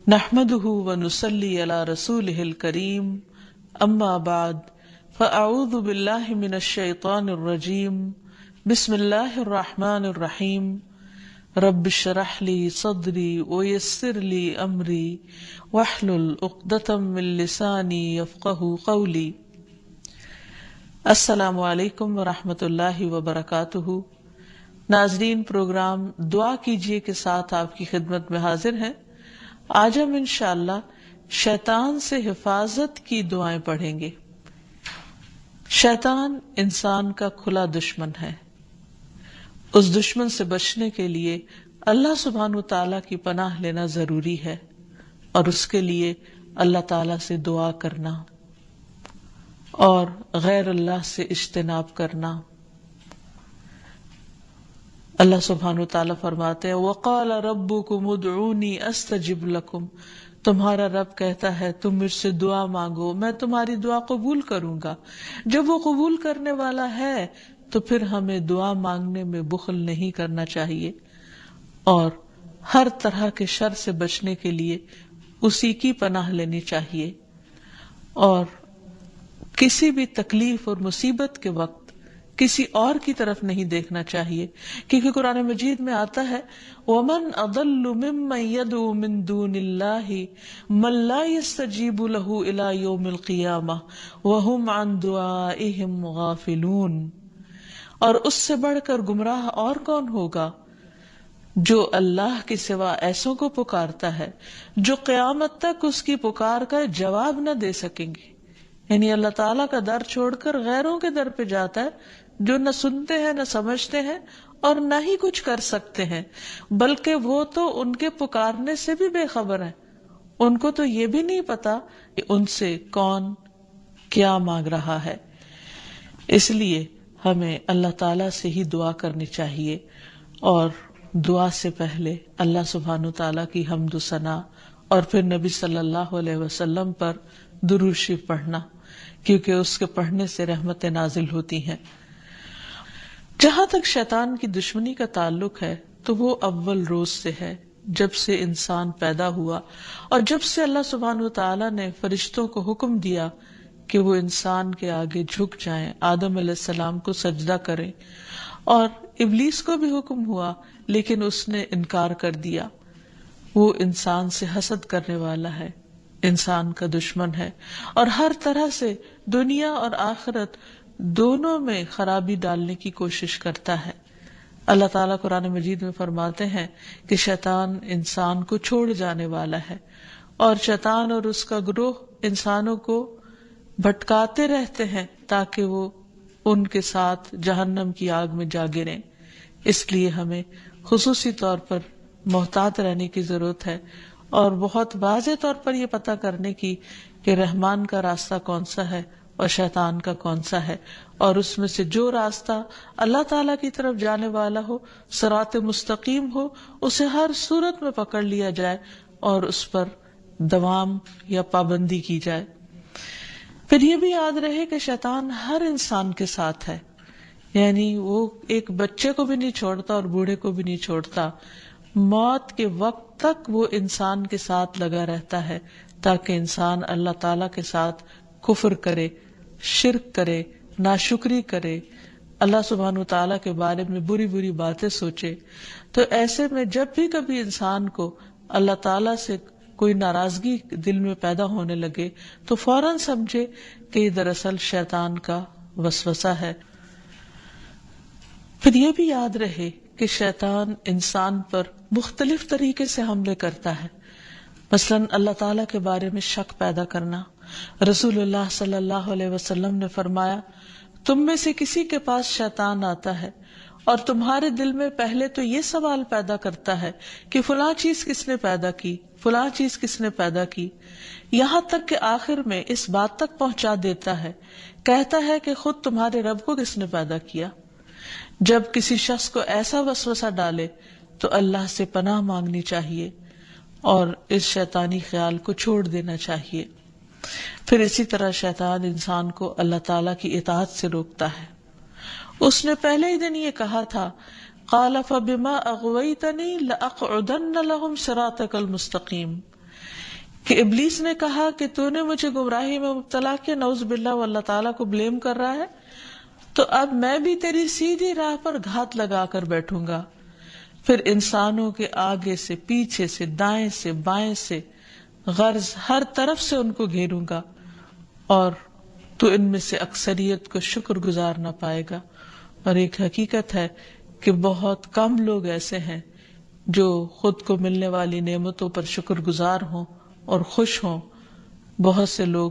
نحمده ونصلي على رسوله الكريم اما بعد فاعوذ بالله من الشيطان الرجيم بسم الله الرحمن الرحيم رب اشرح لي صدري ويسر لي امري واحلل عقدة من لساني يفقهوا قولي۔ السلام علیکم ورحمۃ اللہ وبرکاتہ۔ ناظرین، پروگرام دعا کیجیے کے ساتھ آپ کی خدمت میں حاضر ہیں۔ آج ہم انشاءاللہ شیطان سے حفاظت کی دعائیں پڑھیں گے۔ شیطان انسان کا کھلا دشمن ہے۔ اس دشمن سے بچنے کے لیے اللہ سبحانہ وتعالیٰ کی پناہ لینا ضروری ہے، اور اس کے لیے اللہ تعالیٰ سے دعا کرنا اور غیر اللہ سے اجتناب کرنا۔ اللہ سبحانہ وتعالیٰ فرماتے ہیں وَقَالَ رَبُّكُمُ ادْعُونِي أَسْتَجِبْ لَكُمْ، تمہارا رب کہتا ہے تم مجھ سے دعا مانگو، میں تمہاری دعا قبول کروں گا۔ جب وہ قبول کرنے والا ہے تو پھر ہمیں دعا مانگنے میں بخل نہیں کرنا چاہیے، اور ہر طرح کے شر سے بچنے کے لیے اسی کی پناہ لینی چاہیے، اور کسی بھی تکلیف اور مصیبت کے وقت کسی اور کی طرف نہیں دیکھنا چاہیے، کیونکہ قرآن مجید میں آتا ہے وَمَنْ أَضَلُّ مِمَّنْ يَدْعُو مِن دُونِ اللَّهِ مَن لَّا يَسْتَجِيبُ لَهُ إِلَى يَوْمِ الْقِيَامَةِ وَهُمْ عَن دُعَائِهِمْ غَافِلُونَ۔ اور اس سے بڑھ کر گمراہ اور کون ہوگا جو اللہ کے سوا ایسوں کو پکارتا ہے جو قیامت تک اس کی پکار کا جواب نہ دے سکیں گے۔ یعنی اللہ تعالیٰ کا در چھوڑ کر غیروں کے در پہ جاتا ہے جو نہ سنتے ہیں نہ سمجھتے ہیں اور نہ ہی کچھ کر سکتے ہیں، بلکہ وہ تو ان کے پکارنے سے بھی بے خبر ہیں۔ ان کو تو یہ بھی نہیں پتا کہ ان سے کون کیا مانگ رہا ہے۔ اس لیے ہمیں اللہ تعالیٰ سے ہی دعا کرنی چاہیے، اور دعا سے پہلے اللہ سبحانہ تعالیٰ کی حمد و ثنا اور پھر نبی صلی اللہ علیہ وسلم پر درود شریف پڑھنا، کیونکہ اس کے پڑھنے سے رحمتیں نازل ہوتی ہیں۔ جہاں تک شیطان کی دشمنی کا تعلق ہے تو وہ اول روز سے ہے، جب سے انسان پیدا ہوا، اور جب سے اللہ سبحانہ وتعالیٰ نے فرشتوں کو حکم دیا کہ وہ انسان کے آگے جھک جائیں، آدم علیہ السلام کو سجدہ کریں، اور ابلیس کو بھی حکم ہوا لیکن اس نے انکار کر دیا۔ وہ انسان سے حسد کرنے والا ہے، انسان کا دشمن ہے، اور ہر طرح سے دنیا اور آخرت دونوں میں خرابی ڈالنے کی کوشش کرتا ہے۔ اللہ تعالیٰ قرآن مجید میں فرماتے ہیں کہ شیطان انسان کو چھوڑ جانے والا ہے، اور شیطان اور اس کا گروہ انسانوں کو بھٹکاتے رہتے ہیں تاکہ وہ ان کے ساتھ جہنم کی آگ میں جا گریں۔ اس لیے ہمیں خصوصی طور پر محتاط رہنے کی ضرورت ہے، اور بہت واضح طور پر یہ پتہ کرنے کی کہ رحمان کا راستہ کون سا ہے اور شیطان کا کون سا ہے، اور اس میں سے جو راستہ اللہ تعالیٰ کی طرف جانے والا ہو، صراط مستقیم ہو، اسے ہر صورت میں پکڑ لیا جائے اور اس پر دوام یا پابندی کی جائے۔ پھر یہ بھی یاد رہے کہ شیطان ہر انسان کے ساتھ ہے، یعنی وہ ایک بچے کو بھی نہیں چھوڑتا اور بوڑھے کو بھی نہیں چھوڑتا، موت کے وقت تک وہ انسان کے ساتھ لگا رہتا ہے تاکہ انسان اللہ تعالیٰ کے ساتھ کفر کرے، شرک کرے، ناشکری کرے، اللہ سبحانہ وتعالیٰ کے بارے میں بری بری باتیں سوچے۔ تو ایسے میں جب بھی کبھی انسان کو اللہ تعالیٰ سے کوئی ناراضگی دل میں پیدا ہونے لگے تو فوراً سمجھے کہ یہ دراصل شیطان کا وسوسہ ہے۔ پھر یہ بھی یاد رہے کہ شیطان انسان پر مختلف طریقے سے حملے کرتا ہے، مثلاً اللہ تعالیٰ کے بارے میں شک پیدا کرنا۔ رسول اللہ صلی اللہ علیہ وسلم نے فرمایا تم میں سے کسی کے پاس شیطان آتا ہے اور تمہارے دل میں پہلے تو یہ سوال پیدا کرتا ہے کہ فلاں چیز کس نے پیدا کی، فلاں چیز کس نے پیدا کی، یہاں تک کہ آخر میں اس بات تک پہنچا دیتا ہے، کہتا ہے کہ خود تمہارے رب کو کس نے پیدا کیا۔ جب کسی شخص کو ایسا وسوسہ ڈالے تو اللہ سے پناہ مانگنی چاہیے اور اس شیطانی خیال کو چھوڑ دینا چاہیے۔ پھر اسی طرح شیطان انسان کو اللہ تعالیٰ کی اطاعت سے روکتا ہے۔ اس نے پہلے ہی دن یہ کہا تھا قال فبما اغویتنی لاقعدن لهم صراطک المستقیم، کہ ابلیس نے کہا کہ تو نے مجھے گمراہی میں مبتلا کیا، نعوذ باللہ، وہ اللہ تعالیٰ کو بلیم کر رہا ہے، تو اب میں بھی تیری سیدھی راہ پر گھات لگا کر بیٹھوں گا، پھر انسانوں کے آگے سے، پیچھے سے، دائیں سے، بائیں سے، غرض ہر طرف سے ان کو گھیروں گا، اور تو ان میں سے اکثریت کو شکر گزار نہ پائے گا۔ اور ایک حقیقت ہے کہ بہت کم لوگ ایسے ہیں جو خود کو ملنے والی نعمتوں پر شکر گزار ہوں اور خوش ہوں۔ بہت سے لوگ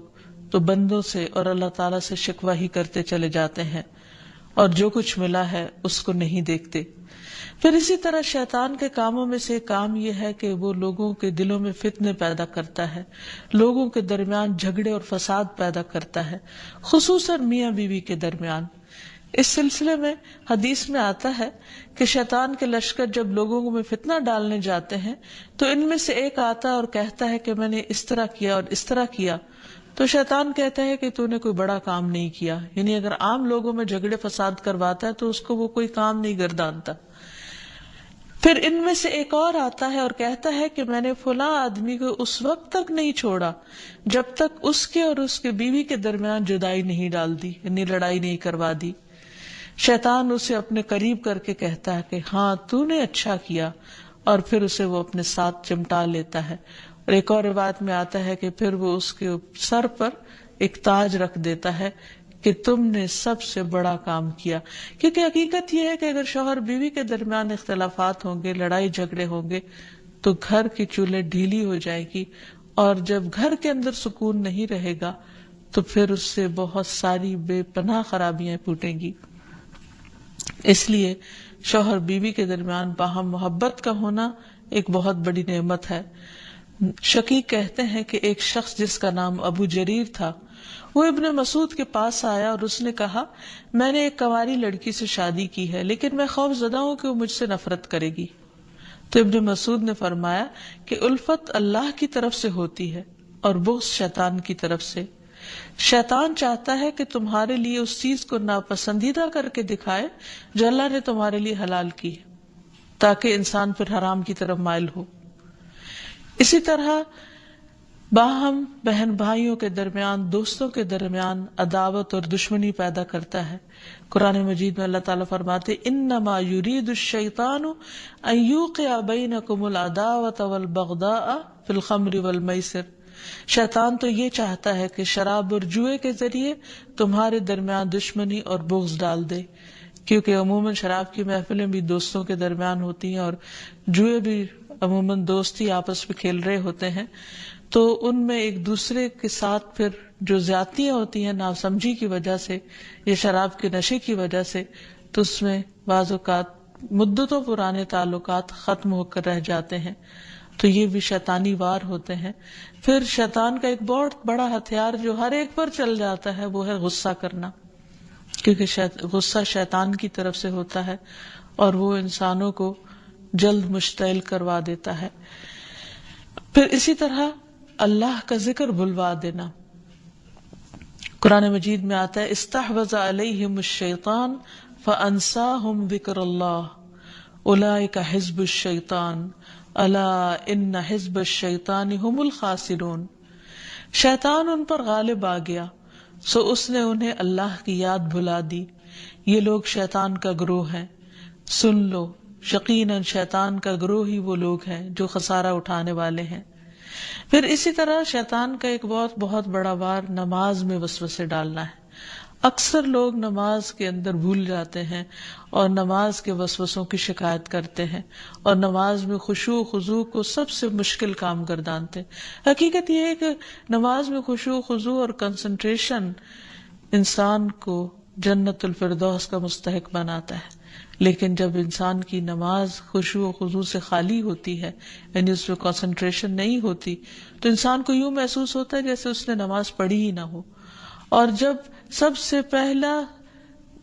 تو بندوں سے اور اللہ تعالیٰ سے شکوہ ہی کرتے چلے جاتے ہیں، اور جو کچھ ملا ہے اس کو نہیں دیکھتے۔ پھر اسی طرح شیطان کے کاموں میں سے ایک کام یہ ہے کہ وہ لوگوں کے دلوں میں فتنے پیدا کرتا ہے، لوگوں کے درمیان جھگڑے اور فساد پیدا کرتا ہے، خصوصاً میاں بیوی کے درمیان۔ اس سلسلے میں حدیث میں آتا ہے کہ شیطان کے لشکر جب لوگوں میں فتنہ ڈالنے جاتے ہیں تو ان میں سے ایک آتا ہے اور کہتا ہے کہ میں نے اس طرح کیا اور اس طرح کیا، تو شیطان کہتا ہے کہ تو نے کوئی بڑا کام نہیں کیا، یعنی اگر عام لوگوں میں جھگڑے فساد کرواتا ہے تو اس کو وہ کوئی کام نہیں گردانتا۔ پھر ان میں سے ایک اور آتا ہے اور کہتا ہے کہ میں نے فلاں آدمی کو اس وقت تک نہیں چھوڑا جب تک اس کے اور اس کے بیوی کے درمیان جدائی نہیں ڈال دی، یعنی لڑائی نہیں کروا دی۔ شیطان اسے اپنے قریب کر کے کہتا ہے کہ ہاں تو نے اچھا کیا، اور پھر اسے وہ اپنے ساتھ چمٹا لیتا ہے۔ اور ایک اور روایت میں آتا ہے کہ پھر وہ اس کے سر پر ایک تاج رکھ دیتا ہے کہ تم نے سب سے بڑا کام کیا۔ کیونکہ حقیقت یہ ہے کہ اگر شوہر بیوی کے درمیان اختلافات ہوں گے، لڑائی جھگڑے ہوں گے، تو گھر کی چولہے ڈھیلی ہو جائے گی، اور جب گھر کے اندر سکون نہیں رہے گا تو پھر اس سے بہت ساری بے پناہ خرابیاں پھوٹیں گی۔ اس لیے شوہر بیوی کے درمیان باہم محبت کا ہونا ایک بہت بڑی نعمت ہے۔ شقیق کہتے ہیں کہ ایک شخص جس کا نام ابو جریر تھا، وہ ابن مسعود کے پاس آیا اور اس نے کہا، میں نے ایک کنواری لڑکی سے شادی کی ہے، لیکن میں خوف زدہ ہوں کہ وہ مجھ سے نفرت کرے گی۔ تو ابن مسعود نے فرمایا کہ الفت اللہ کی طرف سے ہوتی ہے اور بغض شیطان کی طرف سے۔ شیطان چاہتا ہے کہ تمہارے لیے اس چیز کو ناپسندیدہ کر کے دکھائے جو اللہ نے تمہارے لیے حلال کی ہے، تاکہ انسان پھر حرام کی طرف مائل ہو۔ اسی طرح باہم بہن بھائیوں کے درمیان، دوستوں کے درمیان عداوت اور دشمنی پیدا کرتا ہے۔ قرآن مجید میں اللہ تعالیٰ فرماتے، انما یرید الشیطان ان یوقع بینکم العداوۃ والبغضاء فی الخمر والمیسر، شیطان تو یہ چاہتا ہے کہ شراب اور جوئے کے ذریعے تمہارے درمیان دشمنی اور بغض ڈال دے، کیونکہ عموماً شراب کی محفلیں بھی دوستوں کے درمیان ہوتی ہیں، اور جوئے بھی عموماً دوست ہی آپس میں کھیل رہے ہوتے ہیں، تو ان میں ایک دوسرے کے ساتھ پھر جو زیادتیاں ہوتی ہیں ناسمجھی کی وجہ سے یا شراب کے نشے کی وجہ سے، تو اس میں بعض اوقات مدتوں پرانے تعلقات ختم ہو کر رہ جاتے ہیں۔ تو یہ بھی شیطانی وار ہوتے ہیں۔ پھر شیطان کا ایک بہت بڑا ہتھیار جو ہر ایک پر چل جاتا ہے وہ ہے غصہ کرنا، کیونکہ غصہ شیطان کی طرف سے ہوتا ہے اور وہ انسانوں کو جلد مشتعل کروا دیتا ہے۔ پھر اسی طرح اللہ کا ذکر بھلوا دینا۔ قرآن مجید میں آتا ہے، استحوذ علیہم الشیطان فانساہم ذکر اللہ اولئک حزب الشیطان الا ان حزب الشیطان هم الخاسرون، شیطان ان پر غالب آ گیا سو اس نے انہیں اللہ کی یاد بھلا دی، یہ لوگ شیطان کا گروہ ہیں، سن لو یقیناً شیطان کا گروہ ہی وہ لوگ ہیں جو خسارہ اٹھانے والے ہیں۔ پھر اسی طرح شیطان کا ایک بہت بڑا وار نماز میں وسوسے ڈالنا ہے۔ اکثر لوگ نماز کے اندر بھول جاتے ہیں اور نماز کے وسوسوں کی شکایت کرتے ہیں، اور نماز میں خشوع و خضوع کو سب سے مشکل کام گردانتے ہیں۔ حقیقت یہ ہے کہ نماز میں خشوع و خضوع اور کنسنٹریشن انسان کو جنت الفردوس کا مستحق بناتا ہے، لیکن جب انسان کی نماز خشوع و خضوع سے خالی ہوتی ہے، یعنی اس میں کنسنٹریشن نہیں ہوتی، تو انسان کو یوں محسوس ہوتا ہے جیسے اس نے نماز پڑھی ہی نہ ہو۔ اور جب سب سے پہلا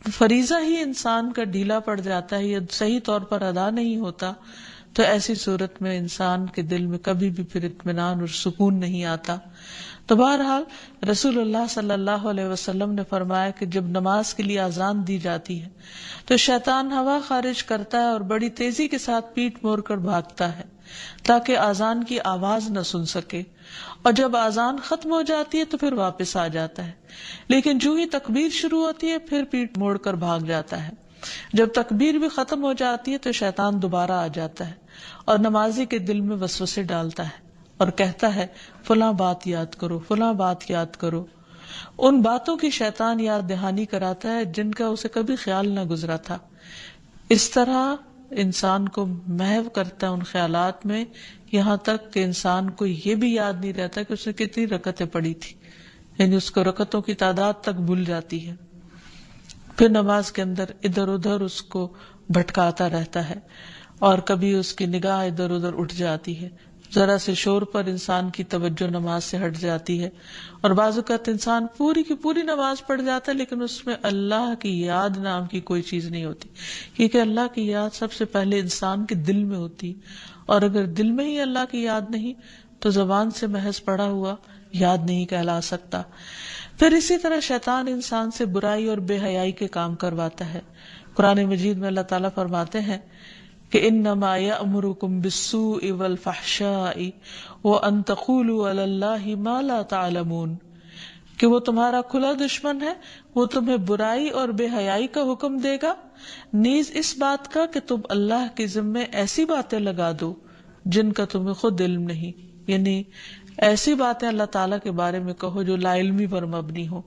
فریضہ ہی انسان کا ڈھیلا پڑ جاتا ہے یا صحیح طور پر ادا نہیں ہوتا، تو ایسی صورت میں انسان کے دل میں کبھی بھی پھر اطمینان اور سکون نہیں آتا. تو بہرحال رسول اللہ صلی اللہ علیہ وسلم نے فرمایا کہ جب نماز کے لیے اذان دی جاتی ہے تو شیطان ہوا خارج کرتا ہے اور بڑی تیزی کے ساتھ پیٹھ موڑ کر بھاگتا ہے تاکہ اذان کی آواز نہ سن سکے، اور جب اذان ختم ہو جاتی ہے تو پھر واپس آ جاتا ہے، لیکن جو ہی تکبیر شروع ہوتی ہے پھر پیٹھ موڑ کر بھاگ جاتا ہے. جب تکبیر بھی ختم ہو جاتی ہے تو شیطان دوبارہ آ جاتا ہے اور نمازی کے دل میں وسوسے ڈالتا ہے اور کہتا ہے فلاں بات یاد کرو، فلاں بات یاد کرو. ان باتوں کی شیطان یاد دہانی کراتا ہے جن کا اسے کبھی خیال نہ گزرا تھا. اس طرح انسان کو محو کرتا ہے ان خیالات میں، یہاں تک کہ انسان کو یہ بھی یاد نہیں رہتا کہ اس نے کتنی رکعتیں پڑھی تھی، یعنی اس کو رکعتوں کی تعداد تک بھول جاتی ہے. پھر نماز کے اندر ادھر ادھر اس کو بھٹکاتا رہتا ہے اور کبھی اس کی نگاہ ادھر ادھر اٹھ جاتی ہے، ذرا سے شور پر انسان کی توجہ نماز سے ہٹ جاتی ہے، اور بعض اوقات انسان پوری کی پوری نماز پڑھ جاتا ہے لیکن اس میں اللہ کی یاد نام کی کوئی چیز نہیں ہوتی، کیونکہ اللہ کی یاد سب سے پہلے انسان کے دل میں ہوتی، اور اگر دل میں ہی اللہ کی یاد نہیں تو زبان سے محض پڑھا ہوا یاد نہیں کہلا سکتا. پھر اسی طرح شیطان انسان سے برائی اور بے حیائی کے کام کرواتا ہے. قرآن مجید میں اللہ تعالیٰ فرماتے ہیں کہ انما یأمرکم بالسوء والفحشاء وان تقولوا علی اللہ ما لا تعلمون، کہ وہ تمہارا کھلا دشمن ہے، وہ تمہیں برائی اور بے حیائی کا حکم دے گا، نیز اس بات کا کہ تم اللہ کے ذمے ایسی باتیں لگا دو جن کا تمہیں خود علم نہیں، یعنی ایسی باتیں اللہ تعالیٰ کے بارے میں کہو جو لا علمی پر مبنی ہو.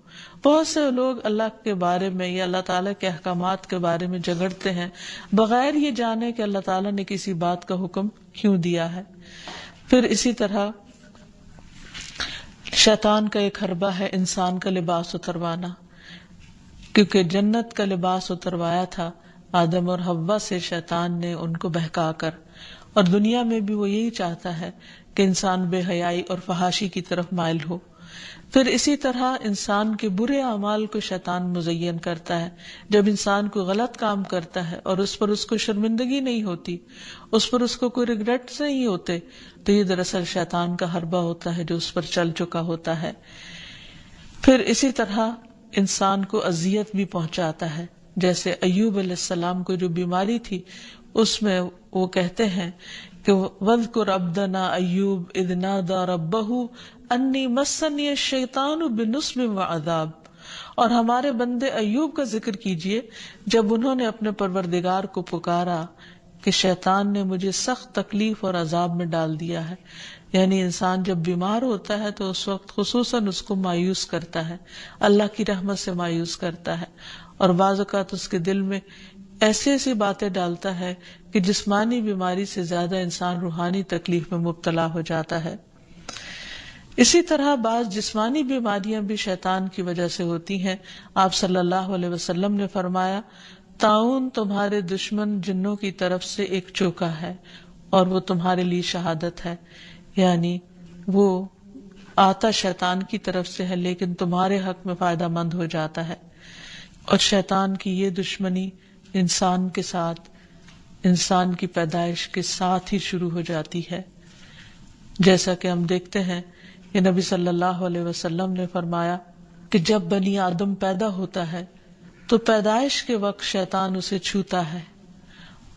بہت سے لوگ اللہ کے بارے میں یا اللہ تعالیٰ کے احکامات کے بارے میں جھگڑتے ہیں بغیر یہ جانے کہ اللہ تعالیٰ نے کسی بات کا حکم کیوں دیا ہے. پھر اسی طرح شیطان کا ایک حربہ ہے انسان کا لباس اتروانا، کیونکہ جنت کا لباس اتروایا تھا آدم اور حوا سے شیطان نے ان کو بہکا کر، اور دنیا میں بھی وہ یہی چاہتا ہے کہ انسان بے حیائی اور فحاشی کی طرف مائل ہو. پھر اسی طرح انسان کے برے اعمال کو شیطان مزین کرتا ہے. جب انسان کو غلط کام کرتا ہے اور اس پر اس کو شرمندگی نہیں ہوتی، اس پر اس کو کوئی ریگریٹس نہیں ہوتے، تو یہ دراصل شیطان کا حربہ ہوتا ہے جو اس پر چل چکا ہوتا ہے. پھر اسی طرح انسان کو اذیت بھی پہنچاتا ہے، جیسے ایوب علیہ السلام کو جو بیماری تھی اس میں وہ کہتے ہیں کہ وَاذْكُرْ عَبْدَنَا أَيُّوبَ إِذْ نَادَى رَبَّهُ أَنِّي مَسَّنِيَ الشَّيْطَانُ بِنُصْبٍ وَعَذَابٍ، اور ہمارے بندے ایوب کا ذکر کیجئے جب انہوں نے اپنے پروردگار کو پکارا کہ شیطان نے مجھے سخت تکلیف اور عذاب میں ڈال دیا ہے. یعنی انسان جب بیمار ہوتا ہے تو اس وقت خصوصاً اس کو مایوس کرتا ہے، اللہ کی رحمت سے مایوس کرتا ہے، اور بعض اوقات اس کے دل میں ایسی ایسی باتیں ڈالتا ہے کہ جسمانی بیماری سے زیادہ انسان روحانی تکلیف میں مبتلا ہو جاتا ہے. اسی طرح بعض جسمانی بیماریاں بھی شیطان کی وجہ سے ہوتی ہیں. آپ صلی اللہ علیہ وسلم نے فرمایا طاعون تمہارے دشمن جنوں کی طرف سے ایک چوکا ہے اور وہ تمہارے لیے شہادت ہے، یعنی وہ آتا شیطان کی طرف سے ہے لیکن تمہارے حق میں فائدہ مند ہو جاتا ہے. اور شیطان کی یہ دشمنی انسان کے ساتھ، انسان کی پیدائش کے ساتھ ہی شروع ہو جاتی ہے. جیسا کہ ہم دیکھتے ہیں کہ نبی صلی اللہ علیہ وسلم نے فرمایا کہ جب بنی آدم پیدا ہوتا ہے تو پیدائش کے وقت شیطان اسے چھوتا ہے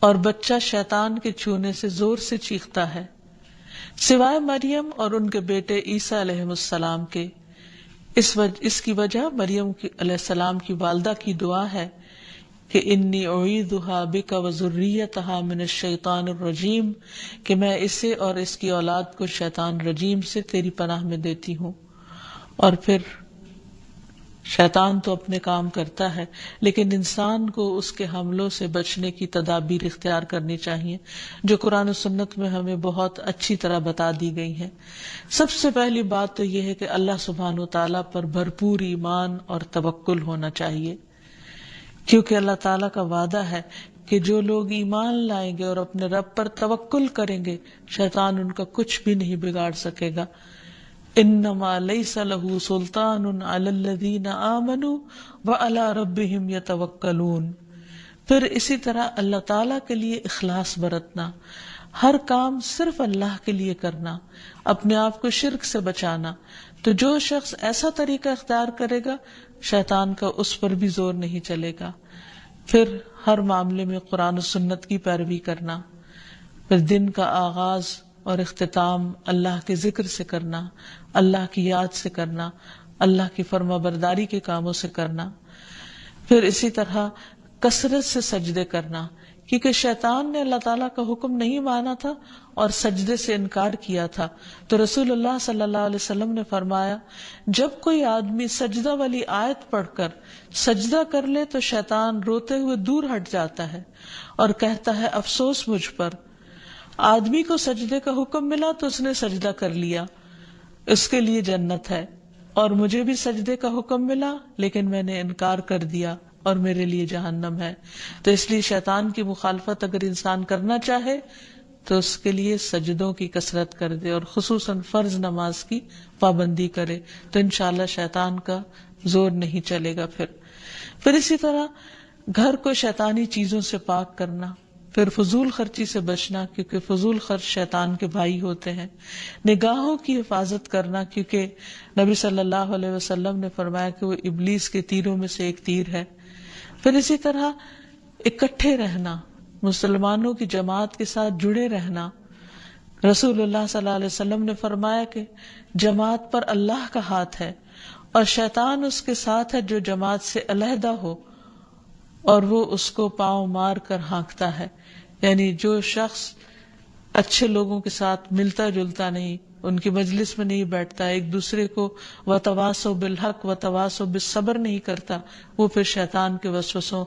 اور بچہ شیطان کے چھونے سے زور سے چیختا ہے، سوائے مریم اور ان کے بیٹے عیسیٰ علیہ السلام کے. اس کی وجہ مریم علیہ السلام کی والدہ کی دعا ہے کہ انی اعیذھا بک وذریتھا من الشیطان الرجیم، کہ میں اسے اور اس کی اولاد کو شیطان رجیم سے تیری پناہ میں دیتی ہوں. اور پھر شیطان تو اپنے کام کرتا ہے لیکن انسان کو اس کے حملوں سے بچنے کی تدابیر اختیار کرنی چاہیے جو قرآن و سنت میں ہمیں بہت اچھی طرح بتا دی گئی ہیں. سب سے پہلی بات تو یہ ہے کہ اللہ سبحانہ و تعالیٰ پر بھرپور ایمان اور توکل ہونا چاہیے، کیونکہ اللہ تعالیٰ کا وعدہ ہے کہ جو لوگ ایمان لائیں گے اور اپنے رب پر توکل کریں گے شیطان ان کا کچھ بھی نہیں بگاڑ سکے گا. انما لیس له سلطان علی الذین آمنوا وعلی ربہم یتوکلون. پھر اسی طرح اللہ تعالیٰ کے لیے اخلاص برتنا، ہر کام صرف اللہ کے لیے کرنا، اپنے آپ کو شرک سے بچانا. تو جو شخص ایسا طریقہ اختیار کرے گا شیطان کا اس پر بھی زور نہیں چلے گا. پھر ہر معاملے میں قرآن و سنت کی پیروی کرنا. پھر دن کا آغاز اور اختتام اللہ کے ذکر سے کرنا، اللہ کی یاد سے کرنا، اللہ کی فرما برداری کے کاموں سے کرنا. پھر اسی طرح کثرت سے سجدے کرنا، کیونکہ شیطان نے اللہ تعالیٰ کا حکم نہیں مانا تھا اور سجدے سے انکار کیا تھا. تو رسول اللہ صلی اللہ علیہ وسلم نے فرمایا جب کوئی آدمی سجدہ والی آیت پڑھ کر سجدہ کر لے تو شیطان روتے ہوئے دور ہٹ جاتا ہے اور کہتا ہے افسوس مجھ پر. آدمی کو سجدے کا حکم ملا تو اس نے سجدہ کر لیا، اس کے لیے جنت ہے، اور مجھے بھی سجدے کا حکم ملا لیکن میں نے انکار کر دیا اور میرے لیے جہنم ہے. تو اس لیے شیطان کی مخالفت اگر انسان کرنا چاہے تو اس کے لیے سجدوں کی کثرت کر دے اور خصوصاً فرض نماز کی پابندی کرے تو انشاءاللہ شیطان کا زور نہیں چلے گا. پھر اسی طرح گھر کو شیطانی چیزوں سے پاک کرنا. پھر فضول خرچی سے بچنا، کیونکہ فضول خرچ شیطان کے بھائی ہوتے ہیں. نگاہوں کی حفاظت کرنا، کیونکہ نبی صلی اللہ علیہ وسلم نے فرمایا کہ وہ ابلیس کے تیروں میں سے ایک تیر ہے. پھر اسی طرح اکٹھے رہنا، مسلمانوں کی جماعت کے ساتھ جڑے رہنا. رسول اللہ صلی اللہ علیہ وسلم نے فرمایا کہ جماعت پر اللہ کا ہاتھ ہے اور شیطان اس کے ساتھ ہے جو جماعت سے علیحدہ ہو اور وہ اس کو پاؤں مار کر ہانکتا ہے. یعنی جو شخص اچھے لوگوں کے ساتھ ملتا جلتا نہیں، ان کی مجلس میں نہیں بیٹھتا، ایک دوسرے کو وتواصوا بالحق وتواصوا بالصبر نہیں کرتا، وہ پھر شیطان کے وسوسوں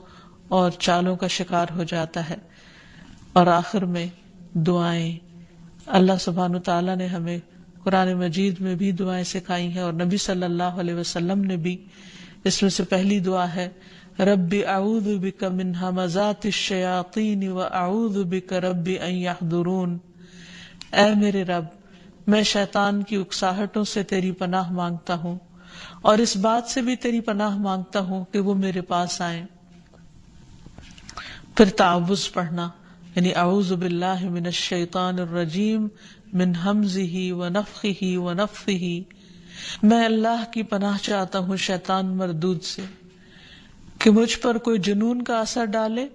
اور چالوں کا شکار ہو جاتا ہے. اور آخر میں دعائیں. اللہ سبحانہ وتعالیٰ نے ہمیں قرآن مجید میں بھی دعائیں سکھائی ہیں اور نبی صلی اللہ علیہ وسلم نے بھی. اس میں سے پہلی دعا ہے رب اعوذ بک من ہمزات الشیاطین واعوذ بک رب ان یحضرون. اے میرے رب، میں شیطان کی اکساہٹوں سے تیری پناہ مانگتا ہوں اور اس بات سے بھی تیری پناہ مانگتا ہوں کہ وہ میرے پاس آئیں. پھر تعوذ پڑھنا، یعنی اعوذ باللہ من الشیطان الرجیم من ہمزہ ونفخہ ونفثہ. میں اللہ کی پناہ چاہتا ہوں شیطان مردود سے کہ مجھ پر کوئی جنون کا اثر ڈالے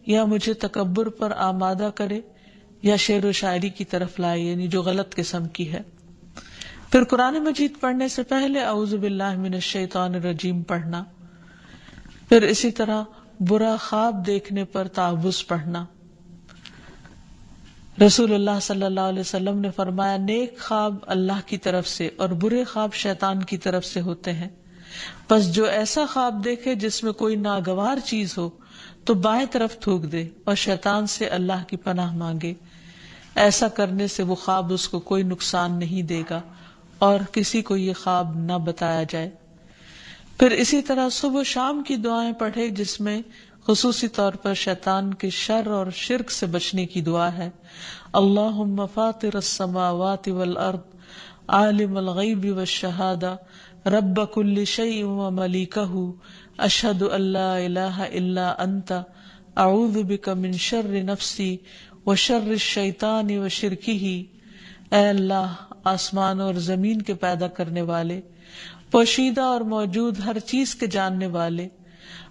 یا مجھے تکبر پر آمادہ کرے یا شعر و شاعری کی طرف لائے، یعنی جو غلط قسم کی ہے. پھر قرآن مجید پڑھنے سے پہلے اعوذ باللہ من الشیطان الرجیم پڑھنا. پھر اسی طرح برا خواب دیکھنے پر تعوذ پڑھنا. رسول اللہ صلی اللہ علیہ وسلم نے فرمایا نیک خواب اللہ کی طرف سے اور برے خواب شیطان کی طرف سے ہوتے ہیں. پس جو ایسا خواب دیکھے جس میں کوئی ناگوار چیز ہو تو بائیں طرف تھوک دے اور شیطان سے اللہ کی پناہ مانگے. ایسا کرنے سے وہ خواب اس کو کوئی نقصان نہیں دے گا اور کسی کو یہ خواب نہ بتایا جائے. پھر اسی طرح صبح و شام کی دعائیں پڑھے جس میں خصوصی طور پر شیطان کے شر اور شرک سے بچنے کی دعا ہے. اللہم فاطر السماوات والارض عالم الغیب والشہادہ رب کل شیء وملیکہ اشہد ان لا الہ الا انت اعوذ بک من شر نفسی وشر الشیطان وشرکہ. اے اللہ، آسمان اور زمین کے پیدا کرنے والے، پوشیدہ اور موجود ہر چیز کے جاننے والے،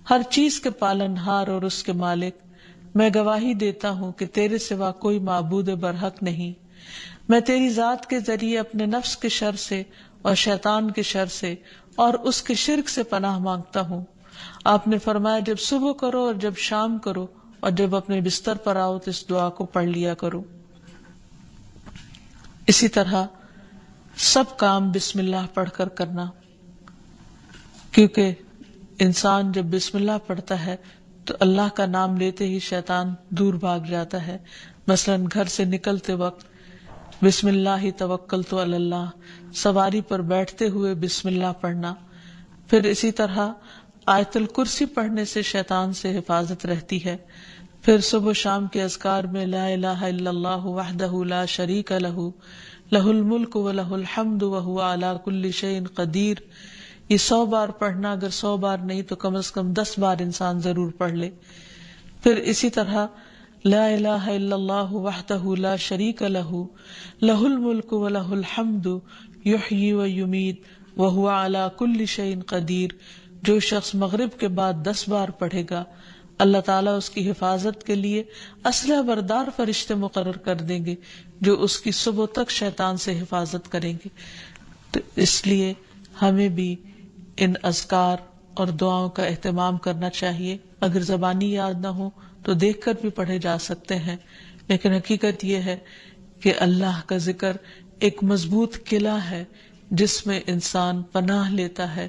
ہر چیز کے پالنہار اور اس کے مالک، میں گواہی دیتا ہوں کہ تیرے سوا کوئی معبود برحق نہیں. میں تیری ذات کے ذریعے اپنے نفس کے شر سے اور شیطان کے شر سے اور اس کے شرک سے پناہ مانگتا ہوں. آپ نے فرمایا جب صبح کرو اور جب شام کرو اور جب اپنے بستر پر آؤ تو اس دعا کو پڑھ لیا کرو. اسی طرح سب کام بسم اللہ پڑھ کر کرنا، کیونکہ انسان جب بسم اللہ پڑھتا ہے تو اللہ کا نام لیتے ہی شیطان دور بھاگ جاتا ہے. مثلا گھر سے نکلتے وقت بسم اللہ توکلت علی اللہ، سواری پر بیٹھتے ہوئے بسم اللہ پڑھنا. پھر اسی طرح آیت الکرسی پڑھنے سے شیطان سے حفاظت رہتی ہے. پھر صبح و شام کے اذکار میں لا الہ الا اللہ وحدہ لا شریک لہ لہ الملک ولہ الحمد وہو علی کل شیء قدیر. یہ 100 بار پڑھنا، اگر 100 بار نہیں تو کم از کم 10 بار انسان ضرور پڑھ لے. پھر اسی طرح لا الہ الا اللہ وحدہ لا شریک لہ لہ الملک ولہ الحمد یحیی ویمیت وہو علی کل شیء قدیر. جو شخص مغرب کے بعد 10 بار پڑھے گا اللہ تعالیٰ اس کی حفاظت کے لیے اسلحہ بردار فرشتے مقرر کر دیں گے جو اس کی صبح تک شیطان سے حفاظت کریں گے. تو اس لیے ہمیں بھی ان اذکار اور دعاؤں کا اہتمام کرنا چاہیے. اگر زبانی یاد نہ ہو تو دیکھ کر بھی پڑھے جا سکتے ہیں، لیکن حقیقت یہ ہے کہ اللہ کا ذکر ایک مضبوط قلعہ ہے جس میں انسان پناہ لیتا ہے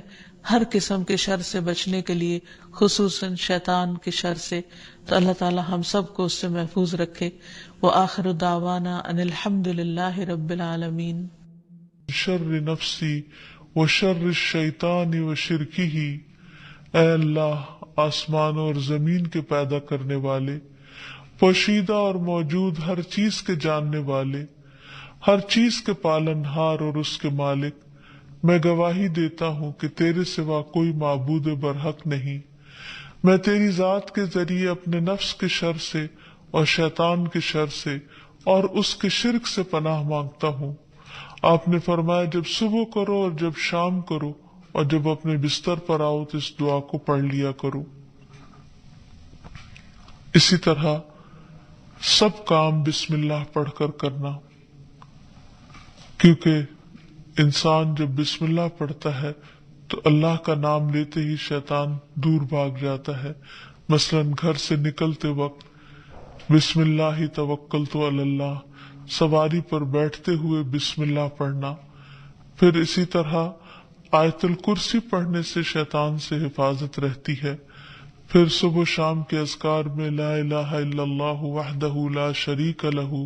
ہر قسم کے شر سے بچنے کے لیے، خصوصاً شیطان کے شر سے. تو اللہ تعالی ہم سب کو اس سے محفوظ رکھے. وآخر دعوانا ان الحمد للہ رب العالمین. شر نفسی و شر الشیطان و شرکہ. اے اللہ، آسمان اور زمین کے پیدا کرنے والے، پوشیدہ اور موجود ہر چیز کے جاننے والے، ہر چیز کے پالن ہار اور اس کے مالک، میں گواہی دیتا ہوں کہ تیرے سوا کوئی معبود برحق نہیں. میں تیری ذات کے ذریعے اپنے نفس کے شر سے اور شیطان کے شر سے اور اس کے شرک سے پناہ مانگتا ہوں. آپ نے فرمایا جب صبح کرو اور جب شام کرو اور جب اپنے بستر پر آؤ تو اس دعا کو پڑھ لیا کرو. اسی طرح سب کام بسم اللہ پڑھ کر کرنا، کیونکہ انسان جب بسم اللہ پڑھتا ہے تو اللہ کا نام لیتے ہی شیطان دور بھاگ جاتا ہے. مثلا گھر سے نکلتے وقت بسم اللہ توکلت علی اللہ، سواری پر بیٹھتے ہوئے بسم اللہ پڑھنا. پھر اسی طرح آیت الکرسی پڑھنے سے شیطان سے حفاظت رہتی ہے. پھر صبح و شام کے اذکار میں لا الہ الا اللہ وحدہ لا شریک لہ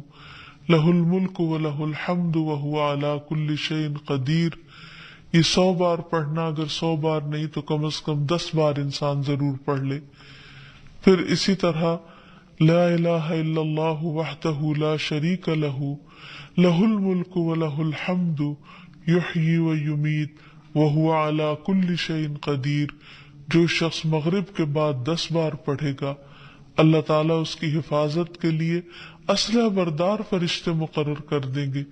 لہ الملک ولہ الحمد وہو علی کل شیء قدیر. یہ 100 بار پڑھنا، اگر 100 بار نہیں تو کم از کم 10 بار انسان ضرور پڑھ لے. پھر اسی طرح لا الہ الا اللہ وحدہ لا شریک لہ لہ الملک ولہ الحمد یحیی ویمیت وہو علی کل شیء قدیر. جو شخص مغرب کے بعد 10 بار پڑھے گا اللہ تعالیٰ اس کی حفاظت کے لیے اسلحہ بردار فرشتے مقرر کر دیں گے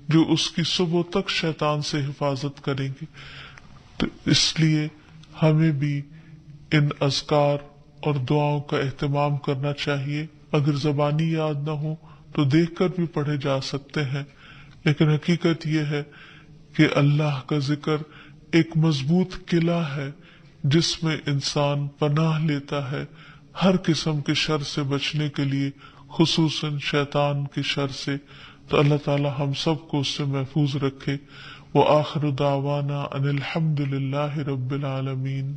جو اس کی صبح تک شیطان سے حفاظت کریں گے. تو اس لیے ہمیں بھی ان اذکار اور دعاؤں کا اہتمام کرنا چاہیے. اگر زبانی یاد نہ ہو تو دیکھ کر بھی پڑھے جا سکتے ہیں، لیکن حقیقت یہ ہے کہ اللہ کا ذکر ایک مضبوط قلعہ ہے جس میں انسان پناہ لیتا ہے ہر قسم کے شر سے بچنے کے لیے، خصوصاً شیطان کے شر سے. تو اللہ تعالی ہم سب کو اس سے محفوظ رکھے. وآخر دعوانا ان الحمد للہ رب العالمین.